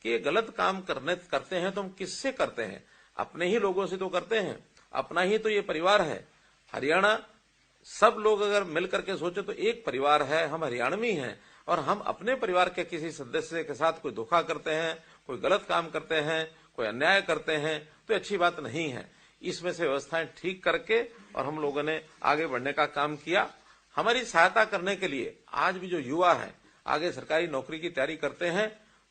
कि ये गलत काम करते हैं तो हम किससे करते हैं? अपने ही लोगों से तो करते हैं, अपना ही तो ये परिवार है। हरियाणा सब लोग अगर मिलकर के सोचे तो एक परिवार है, हम हरियाणवी हैं, और हम अपने परिवार के किसी सदस्य के साथ कोई धोखा करते हैं, कोई गलत काम करते हैं, कोई अन्याय करते हैं तो अच्छी बात नहीं है। इसमें से व्यवस्थाएं ठीक करके और हम लोगों ने आगे बढ़ने का काम किया। हमारी सहायता करने के लिए आज भी जो युवा हैं आगे सरकारी नौकरी की तैयारी करते हैं,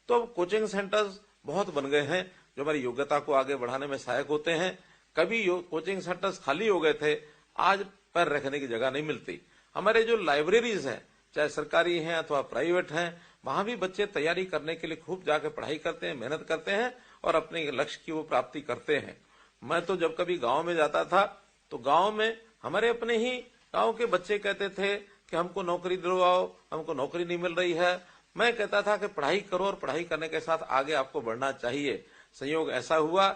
तो अब कोचिंग सेंटर्स बहुत बन गए हैं जो हमारी योग्यता को आगे बढ़ाने में सहायक होते हैं। कभी कोचिंग सेंटर्स खाली हो गए थे, आज पैर रखने की जगह नहीं मिलती। हमारे जो लाइब्रेरीज हैं, चाहे सरकारी हैं अथवा प्राइवेट हैं, वहां भी बच्चे तैयारी करने के लिए खूब जाकर पढ़ाई करते हैं, मेहनत करते हैं और अपने लक्ष्य की वो प्राप्ति करते हैं। मैं तो जब कभी गांव में जाता था तो गांव में हमारे अपने ही गांव के बच्चे कहते थे कि हमको नौकरी दिलवाओ, हमको नौकरी नहीं मिल रही है। मैं कहता था कि पढ़ाई करो और पढ़ाई करने के साथ आगे आपको बढ़ना चाहिए। संयोग ऐसा हुआ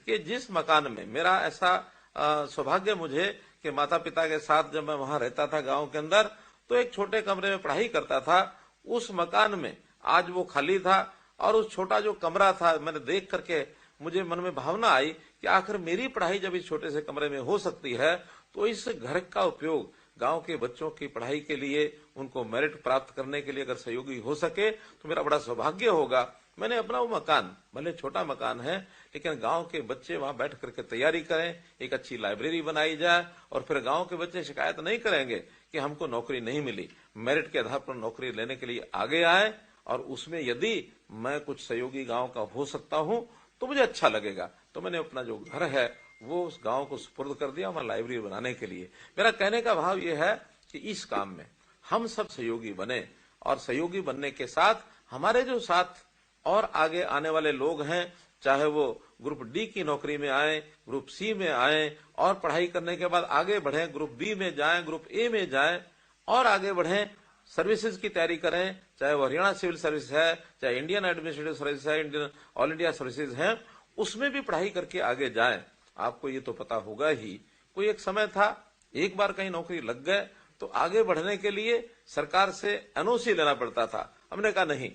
कि जिस मकान में मेरा ऐसा सौभाग्य मुझे कि माता पिता के साथ जब मैं वहां रहता था गांव के अंदर, तो एक छोटे कमरे में पढ़ाई करता था, उस मकान में आज वो खाली था और उस छोटा जो कमरा था, मैंने देख करके मुझे मन में भावना आई कि आखिर मेरी पढ़ाई जब इस छोटे से कमरे में हो सकती है तो इस घर का उपयोग गांव के बच्चों की पढ़ाई के लिए, उनको मेरिट प्राप्त करने के लिए अगर सहयोगी हो सके तो मेरा बड़ा सौभाग्य होगा। मैंने अपना वो मकान, भले छोटा मकान है लेकिन गांव के बच्चे वहां बैठ करके तैयारी करें, एक अच्छी लाइब्रेरी बनाई जाए और फिर गांव के बच्चे शिकायत नहीं करेंगे कि हमको नौकरी नहीं मिली। मेरिट के आधार पर नौकरी लेने के लिए आगे आए और उसमें यदि मैं कुछ सहयोगी गांव का हो सकता हूं तो मुझे अच्छा लगेगा। तो मैंने अपना जो घर है वो उस गांव को सुपुर्द कर दिया हमारा लाइब्रेरी बनाने के लिए। मेरा कहने का भाव यह है कि इस काम में हम सब सहयोगी बने और सहयोगी बनने के साथ हमारे जो साथ और आगे आने वाले लोग हैं, चाहे वो ग्रुप डी की नौकरी में आए, ग्रुप सी में आए और पढ़ाई करने के बाद आगे बढ़े, ग्रुप बी में जाएं, ग्रुप ए में जाएं और आगे बढ़ें, सर्विसेज की तैयारी करें, चाहे वो हरियाणा सिविल सर्विस है, चाहे इंडियन एडमिनिस्ट्रेटिव सर्विस है, इंडियन ऑल इंडिया सर्विसेज है, उसमें भी पढ़ाई करके आगे जाएं। आपको ये तो पता होगा ही, कोई एक समय था, एक बार कहीं नौकरी लग गए तो आगे बढ़ने के लिए सरकार से एनओसी लेना पड़ता था। हमने कहा नहीं,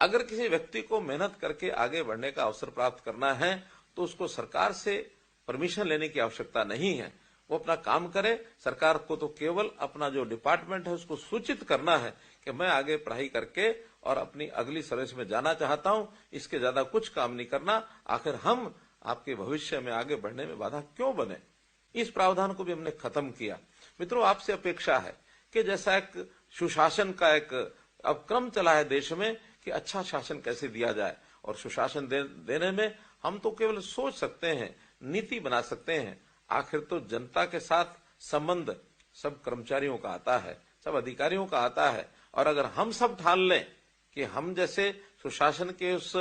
अगर किसी व्यक्ति को मेहनत करके आगे बढ़ने का अवसर प्राप्त करना है तो उसको सरकार से परमिशन लेने की आवश्यकता नहीं है। वो अपना काम करे, सरकार को तो केवल अपना जो डिपार्टमेंट है उसको सूचित करना है कि मैं आगे पढ़ाई करके और अपनी अगली सर्विस में जाना चाहता हूं, इसके ज्यादा कुछ काम नहीं करना। आखिर हम आपके भविष्य में आगे बढ़ने में बाधा क्यों बने? इस प्रावधान को भी हमने खत्म किया। मित्रों, आपसे अपेक्षा है कि जैसा एक सुशासन का एक उपक्रम चला है देश में कि अच्छा शासन कैसे दिया जाए, और सुशासन देने में हम तो केवल सोच सकते हैं, नीति बना सकते हैं। आखिर तो जनता के साथ संबंध सब कर्मचारियों का आता है, सब अधिकारियों का आता है, और अगर हम सब ठान लें कि हम जैसे सुशासन के उस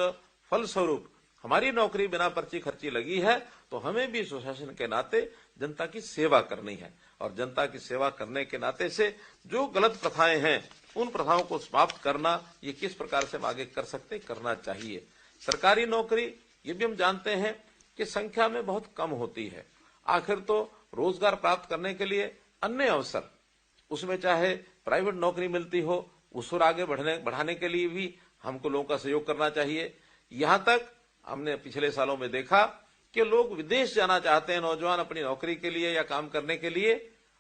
फलस्वरूप हमारी नौकरी बिना पर्ची खर्ची लगी है तो हमें भी सुशासन के नाते जनता की सेवा करनी है, और जनता की सेवा करने के नाते से जो गलत प्रथाएं हैं उन प्रथाओं को समाप्त करना, ये किस प्रकार से हम आगे कर सकते, करना चाहिए। सरकारी नौकरी ये भी हम जानते हैं कि संख्या में बहुत कम होती है। आखिर तो रोजगार प्राप्त करने के लिए अन्य अवसर, उसमें चाहे प्राइवेट नौकरी मिलती हो, उस ओर आगे बढ़ाने के लिए भी हमको लोगों का सहयोग करना चाहिए। यहां तक हमने पिछले सालों में देखा कि लोग विदेश जाना चाहते हैं, नौजवान अपनी नौकरी के लिए या काम करने के लिए,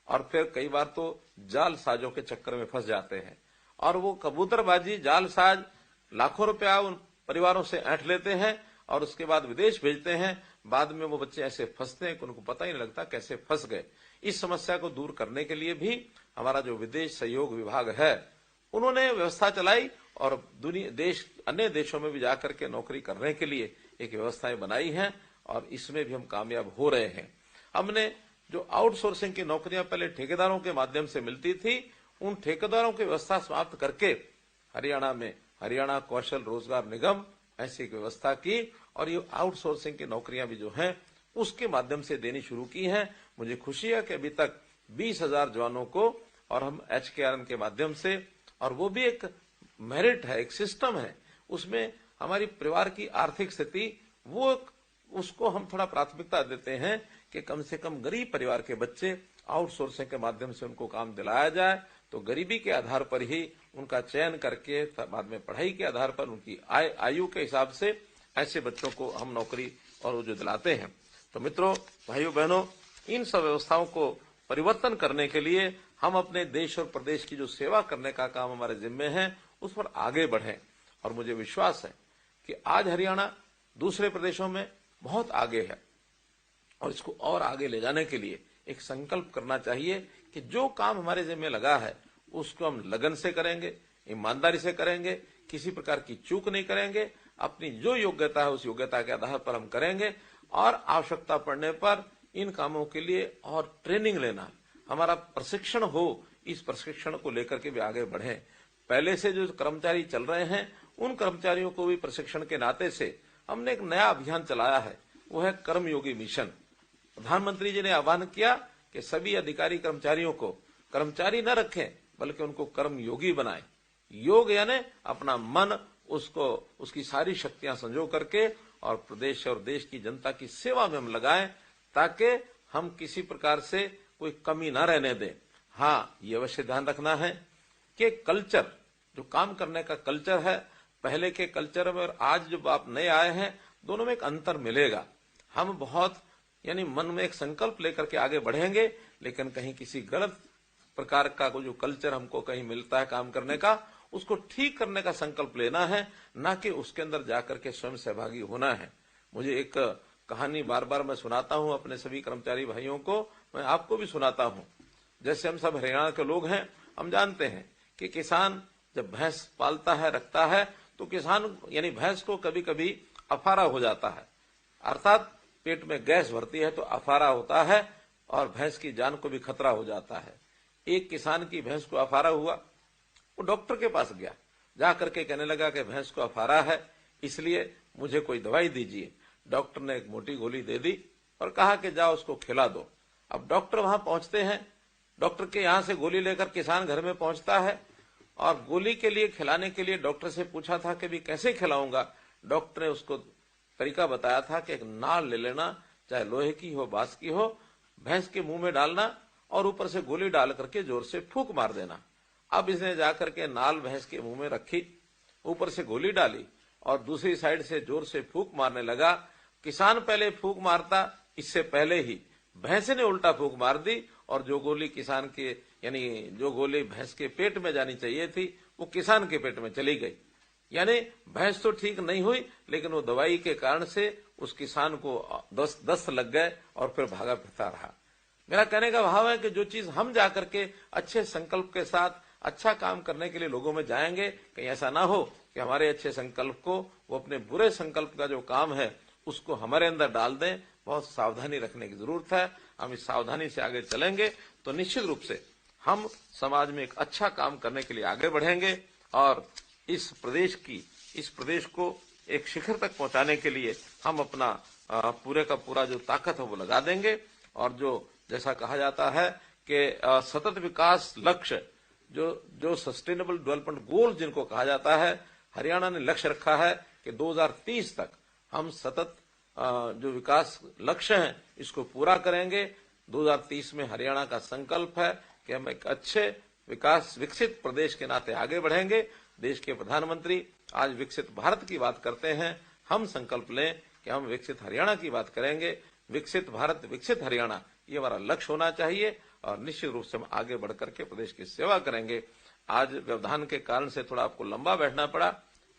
और फिर कई बार तो जालसाजों के चक्कर में फंस जाते हैं और वो कबूतरबाजी जालसाज लाखों रुपया उन परिवारों से ऐंठ लेते हैं और उसके बाद विदेश भेजते हैं। बाद में वो बच्चे ऐसे फंसते हैं कि उनको पता ही नहीं लगता कैसे फंस गए। इस समस्या को दूर करने के लिए भी हमारा जो विदेश सहयोग विभाग है उन्होंने व्यवस्था चलाई और अन्य देशों में भी जाकर के नौकरी करने के लिए एक व्यवस्थाएं बनाई हैं और इसमें भी हम कामयाब हो रहे हैं। हमने जो आउटसोर्सिंग की नौकरियां पहले ठेकेदारों के माध्यम से मिलती थी, उन ठेकेदारों की व्यवस्था समाप्त करके हरियाणा में हरियाणा कौशल रोजगार निगम ऐसी एक व्यवस्था की और ये आउटसोर्सिंग की नौकरियां भी जो हैं उसके माध्यम से देनी शुरू की हैं। मुझे खुशी है कि अभी तक 20,000 जवानों को, और हम HKRN के माध्यम से, और वो भी एक मेरिट है, एक सिस्टम है, उसमें हमारी परिवार की आर्थिक स्थिति उसको हम थोड़ा प्राथमिकता देते हैं कि कम से कम गरीब परिवार के बच्चे आउटसोर्सिंग के माध्यम से उनको काम दिलाया जाए, तो गरीबी के आधार पर ही उनका चयन करके बाद में पढ़ाई के आधार पर उनकी आयु के हिसाब से ऐसे बच्चों को हम नौकरी और वो जो दिलाते हैं। तो मित्रों, भाइयों बहनों, इन सब व्यवस्थाओं को परिवर्तन करने के लिए हम अपने देश और प्रदेश की जो सेवा करने का काम हमारे जिम्मे है उस पर आगे बढ़ें। और मुझे विश्वास है कि आज हरियाणा दूसरे प्रदेशों में बहुत आगे है और इसको और आगे ले जाने के लिए एक संकल्प करना चाहिए कि जो काम हमारे जिम्मे लगा है उसको हम लगन से करेंगे, ईमानदारी से करेंगे, किसी प्रकार की चूक नहीं करेंगे, अपनी जो योग्यता है उस योग्यता के आधार पर हम करेंगे और आवश्यकता पड़ने पर इन कामों के लिए और ट्रेनिंग लेना, हमारा प्रशिक्षण हो, इस प्रशिक्षण को लेकर के भी आगे बढ़े। पहले से जो कर्मचारी चल रहे हैं उन कर्मचारियों को भी प्रशिक्षण के नाते से हमने एक नया अभियान चलाया है, वो है कर्मयोगी मिशन। प्रधानमंत्री जी ने आह्वान किया कि सभी अधिकारी कर्मचारियों को कर्मचारी न रखें बल्कि उनको कर्मयोगी बनाएं। योग यानी अपना मन उसको उसकी सारी शक्तियां संजो करके और प्रदेश और देश की जनता की सेवा में हम लगाएं ताकि हम किसी प्रकार से कोई कमी न रहने दें। हाँ, ये अवश्य ध्यान रखना है कि कल्चर, जो काम करने का कल्चर है, पहले के कल्चर में और आज जो आप नए आए हैं दोनों में एक अंतर मिलेगा। हम बहुत यानी मन में एक संकल्प लेकर के आगे बढ़ेंगे, लेकिन कहीं किसी गलत प्रकार का जो कल्चर हमको कहीं मिलता है काम करने का, उसको ठीक करने का संकल्प लेना है, ना कि उसके अंदर जाकर के स्वयं सहभागी होना है। मुझे एक कहानी बार बार मैं सुनाता हूं अपने सभी कर्मचारी भाइयों को, मैं आपको भी सुनाता हूं। जैसे हम सब हरियाणा के लोग हैं, हम जानते हैं कि किसान जब भैंस पालता है, रखता है, तो किसान यानी भैंस को कभी कभी अफारा हो जाता है, अर्थात पेट में गैस भरती है तो अफारा होता है और भैंस की जान को भी खतरा हो जाता है। एक किसान की भैंस को अफारा हुआ, वो डॉक्टर के पास गया, जाकर के कहने लगा कि भैंस को अफारा है, इसलिए मुझे कोई दवाई दीजिए। डॉक्टर ने एक मोटी गोली दे दी और कहा कि जाओ उसको खिला दो। अब डॉक्टर वहां पहुंचते हैं, डॉक्टर के यहां से गोली लेकर किसान घर में पहुंचता है और गोली के लिए खिलाने के लिए डॉक्टर से पूछा था कि भी कैसे खिलाऊंगा। डॉक्टर ने उसको तरीका बताया था कि एक नाल ले लेना, चाहे लोहे की हो बांस की हो, भैंस के मुंह में डालना और ऊपर से गोली डाल करके जोर से फूंक मार देना। अब इसने जाकर के नाल भैंस के मुंह में रखी, ऊपर से गोली डाली और दूसरी साइड से जोर से फूंक मारने लगा। किसान पहले फूंक मारता, इससे पहले ही भैंस ने उल्टा फूंक मार दी और जो गोली किसान के यानी जो गोली भैंस के पेट में जानी चाहिए थी वो किसान के पेट में चली गई। यानी भैंस तो ठीक नहीं हुई, लेकिन वो दवाई के कारण से उस किसान को दस्त लग गए और फिर भागा फिरता रहा। मेरा कहने का भाव है कि जो चीज हम जाकर के अच्छे संकल्प के साथ अच्छा काम करने के लिए लोगों में जाएंगे, कहीं ऐसा ना हो कि हमारे अच्छे संकल्प को वो अपने बुरे संकल्प का जो काम है उसको हमारे अंदर डाल दें। बहुत सावधानी रखने की जरूरत है। हम इस सावधानी से आगे चलेंगे तो निश्चित रूप से हम समाज में एक अच्छा काम करने के लिए आगे बढ़ेंगे और इस प्रदेश को एक शिखर तक पहुंचाने के लिए हम अपना पूरे का पूरा जो ताकत है वो लगा देंगे। और जो जैसा कहा जाता है कि सतत विकास लक्ष्य, जो सस्टेनेबल डेवलपमेंट गोल जिनको कहा जाता है, हरियाणा ने लक्ष्य रखा है कि 2030 तक हम सतत जो विकास लक्ष्य हैं इसको पूरा करेंगे। 2030 में हरियाणा का संकल्प है कि हम एक अच्छे विकसित प्रदेश के नाते आगे बढ़ेंगे। देश के प्रधानमंत्री आज विकसित भारत की बात करते हैं, हम संकल्प लें कि हम विकसित हरियाणा की बात करेंगे। विकसित भारत, विकसित हरियाणा, ये हमारा लक्ष्य होना चाहिए और निश्चित रूप से हम आगे बढ़कर के प्रदेश की सेवा करेंगे। आज व्यवधान के कारण से थोड़ा आपको लंबा बैठना पड़ा,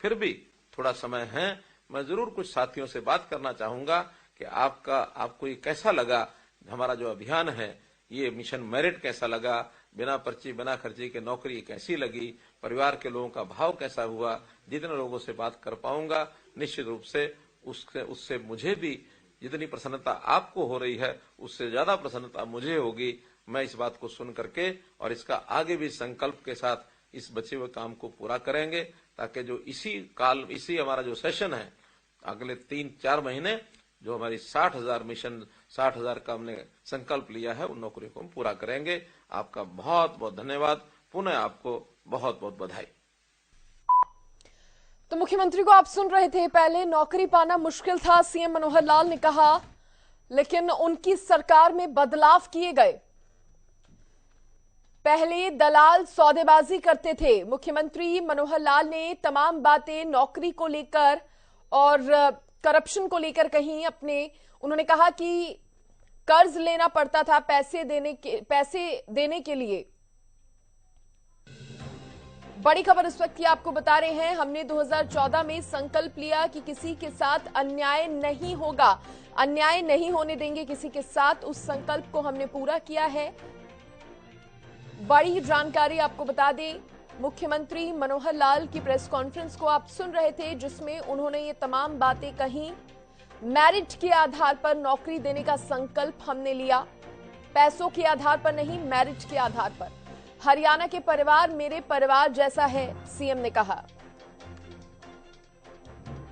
फिर भी थोड़ा समय है, मैं जरूर कुछ साथियों से बात करना चाहूंगा कि आपको ये कैसा लगा, हमारा जो अभियान है, ये मिशन मेरिट कैसा लगा, बिना पर्ची बिना खर्ची के नौकरी कैसी लगी, परिवार के लोगों का भाव कैसा हुआ। जितने लोगों से बात कर पाऊंगा निश्चित रूप से उससे मुझे भी जितनी प्रसन्नता आपको हो रही है उससे ज्यादा प्रसन्नता मुझे होगी। मैं इस बात को सुन करके और इसका आगे भी संकल्प के साथ इस बचे हुए काम को पूरा करेंगे ताकि जो इसी हमारा जो सेशन है अगले 3-4 महीने जो हमारी 60,000 मिशन 60,000 का हमने संकल्प लिया है उन नौकरियों को हम पूरा करेंगे। आपका बहुत बहुत धन्यवाद, पुनः आपको बहुत बहुत बधाई। तो मुख्यमंत्री को आप सुन रहे थे। पहले नौकरी पाना मुश्किल था, सीएम मनोहर लाल ने कहा, लेकिन उनकी सरकार में बदलाव किए गए। पहले दलाल सौदेबाजी करते थे, मुख्यमंत्री मनोहर लाल ने तमाम बातें नौकरी को लेकर और करप्शन को लेकर कहीं उन्होंने कहा कि कर्ज लेना पड़ता था पैसे देने के लिए। बड़ी खबर इस वक्त की आपको बता रहे हैं, हमने 2014 में संकल्प लिया कि किसी के साथ अन्याय नहीं होगा, अन्याय नहीं होने देंगे किसी के साथ। उस संकल्प को हमने पूरा किया है। बड़ी जानकारी आपको बता दें, मुख्यमंत्री मनोहर लाल की प्रेस कॉन्फ्रेंस को आप सुन रहे थे, जिसमें उन्होंने ये तमाम बातें कही। मेरिट के आधार पर नौकरी देने का संकल्प हमने लिया, पैसों के आधार पर नहीं, मेरिट के आधार पर। हरियाणा के परिवार मेरे परिवार जैसा है, सीएम ने कहा।